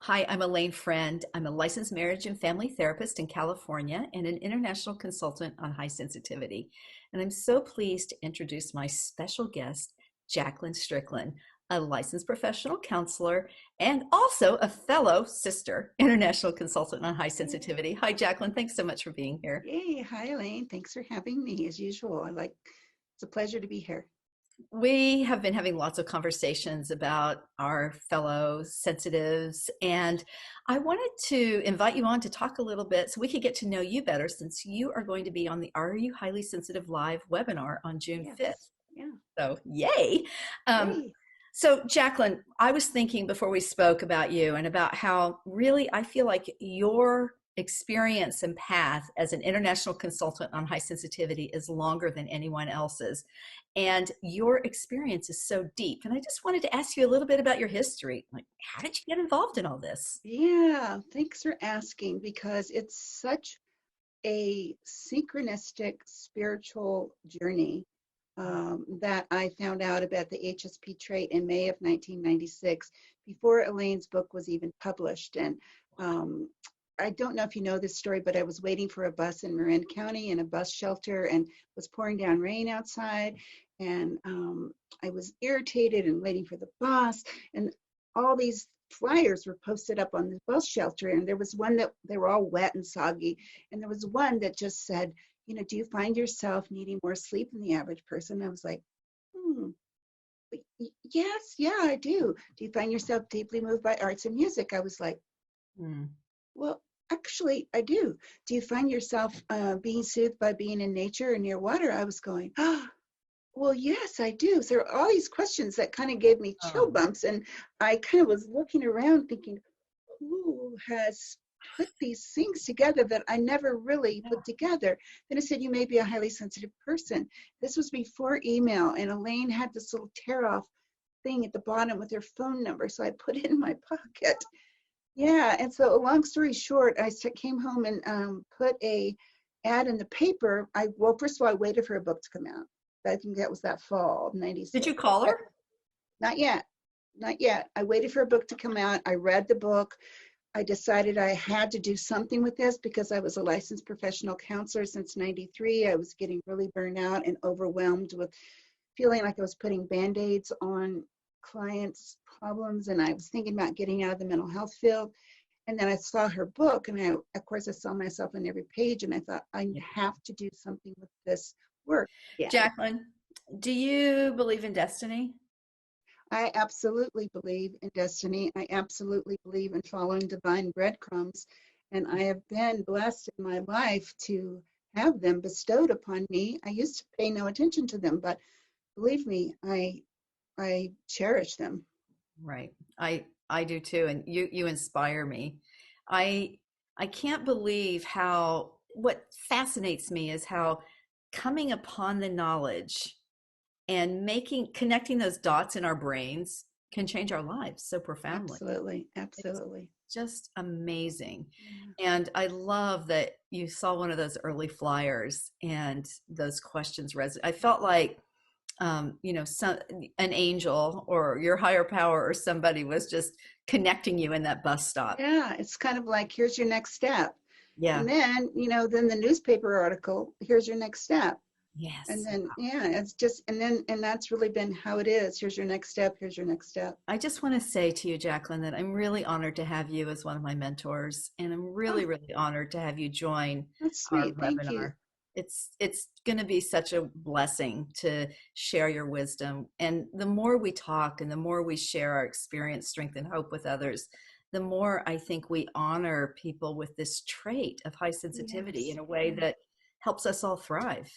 Hi, I'm Elaine Freund. I'm a licensed marriage and family therapist in California and an international consultant on high sensitivity. And I'm so pleased to introduce my special guest, Jacquelyn Strickland, a licensed professional counselor and also a fellow sister international consultant on high sensitivity. Hi, Jacquelyn. Thanks so much for being here. Yay, hi Elaine. Thanks for having me as usual. It's a pleasure to be here. We have been having lots of conversations about our fellow sensitives, and I wanted to invite you on to talk a little bit so we could get to know you better since you are going to be on the Are You Highly Sensitive Live webinar on June Yes. 5th. Yeah. So, yay. Um, Yay. so, Jacquelyn, I was thinking before we spoke about you and about how really I feel like your experience and path as an international consultant on high sensitivity is longer than anyone else's. And your experience is so deep. And I just wanted to ask you a little bit about your history. Like, how did you get involved in all this? Yeah. Thanks for asking because it's such a synchronistic spiritual journey that I found out about the HSP trait in May of 1996 before Elaine's book was even published. And um, I don't know if you know this story, but I was waiting for a bus in Marin County in a bus shelter and was pouring down rain outside. And I was irritated and waiting for the bus. And all these flyers were posted up on the bus shelter. And there was one that they were all wet and soggy. And there was one that just said, do you find yourself needing more sleep than the average person? I was like, hmm, yes, yeah, I do. Do you find yourself deeply moved by arts and music? I was like, Mm. well, actually, I do. Do you find yourself being soothed by being in nature or near water? I was going, well, yes, I do. So there are all these questions that kind of gave me chill Oh, bumps. And I kind of was looking around thinking, who has put these things together that I never really yeah. put together? Then I said, you may be a highly sensitive person. This was before email. And Elaine had this little tear off thing at the bottom with her phone number. So I put it in my pocket. Yeah, and so long story short, came home and put a ad in the paper. Well, first of all, I waited for a book to come out. I think that was that fall of Did '96. you call her? Not yet, not yet. I waited for a book to come out. I read the book. I decided I had to do something with this because I was a licensed professional counselor since '93. I was getting really burned out and overwhelmed with feeling like I was putting band-aids on clients' problems, and I was thinking about getting out of the mental health field. And then I saw her book, and of course, I saw myself on every page, and I thought, I Yeah. have to do something with this work. Yeah, Jacqueline, do you believe in destiny? I absolutely believe in destiny. I absolutely believe in following divine breadcrumbs. And I have been blessed in my life to have them bestowed upon me. I used to pay no attention to them, but believe me, I cherish them. Right. I do too, and you inspire me. I I can't believe how what fascinates me is how coming upon the knowledge and making connecting those dots in our brains can change our lives so profoundly. Absolutely, It's absolutely. just amazing. Yeah. And I love that you saw one of those early flyers and those questions I felt like some an angel or your higher power or somebody was just connecting you in that bus stop. Yeah, it's kind of like, here's your next step. Yeah. And then, then the newspaper article, here's your next step. And Yes. then, yeah, it's just, and that's really been how it is. Here's your next step. Here's your next step. I just want to say to you, Jacqueline, that I'm really honored to have you as one of my mentors, and I'm Oh, really, really honored to have you join that's our sweet. Thank you. webinar. It's going to be such a blessing to share your wisdom, and the more we talk and the more we share our experience, strength, and hope with others, the more I think we honor people with this trait of high sensitivity Yes. in a way Yeah. that helps us all thrive.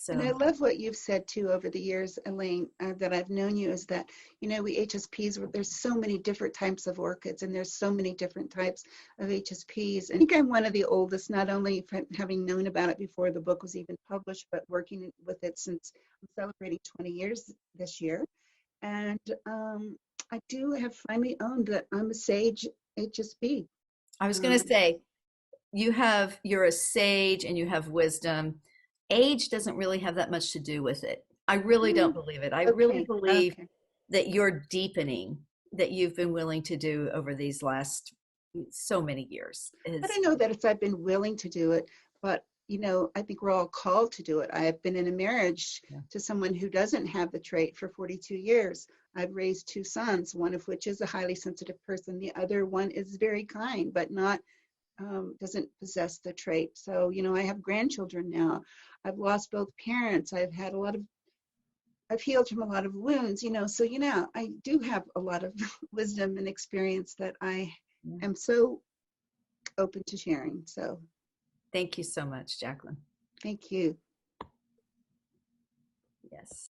And I So, love what you've said too over the years, Elaine, that I've known you is that, we HSPs, there's so many different types of orchids and there's so many different types of HSPs. And I think I'm one of the oldest, not only from having known about it before the book was even published, but working with it since I'm celebrating 20 years this year. And I do have finally owned that I'm a sage HSP. I was going to Um, say, you're a sage and you have wisdom. Age doesn't really have that much to do with it. I really mm, don't believe it. I really okay, believe okay. that you're deepening, that you've been willing to do over these last so many years. I don't know that I've been willing to do it, but I think we're all called to do it. I have been in a marriage Yeah. to someone who doesn't have the trait for 42 years. I've raised two sons, one of which is a highly sensitive person. The other one is very kind, but not doesn't possess the trait. So, I have grandchildren now. I've lost both parents. I've healed from a lot of wounds, so, I do have a lot of wisdom and experience that I am so open to sharing. So Thank you so much, Jacquelyn. thank you. Yes.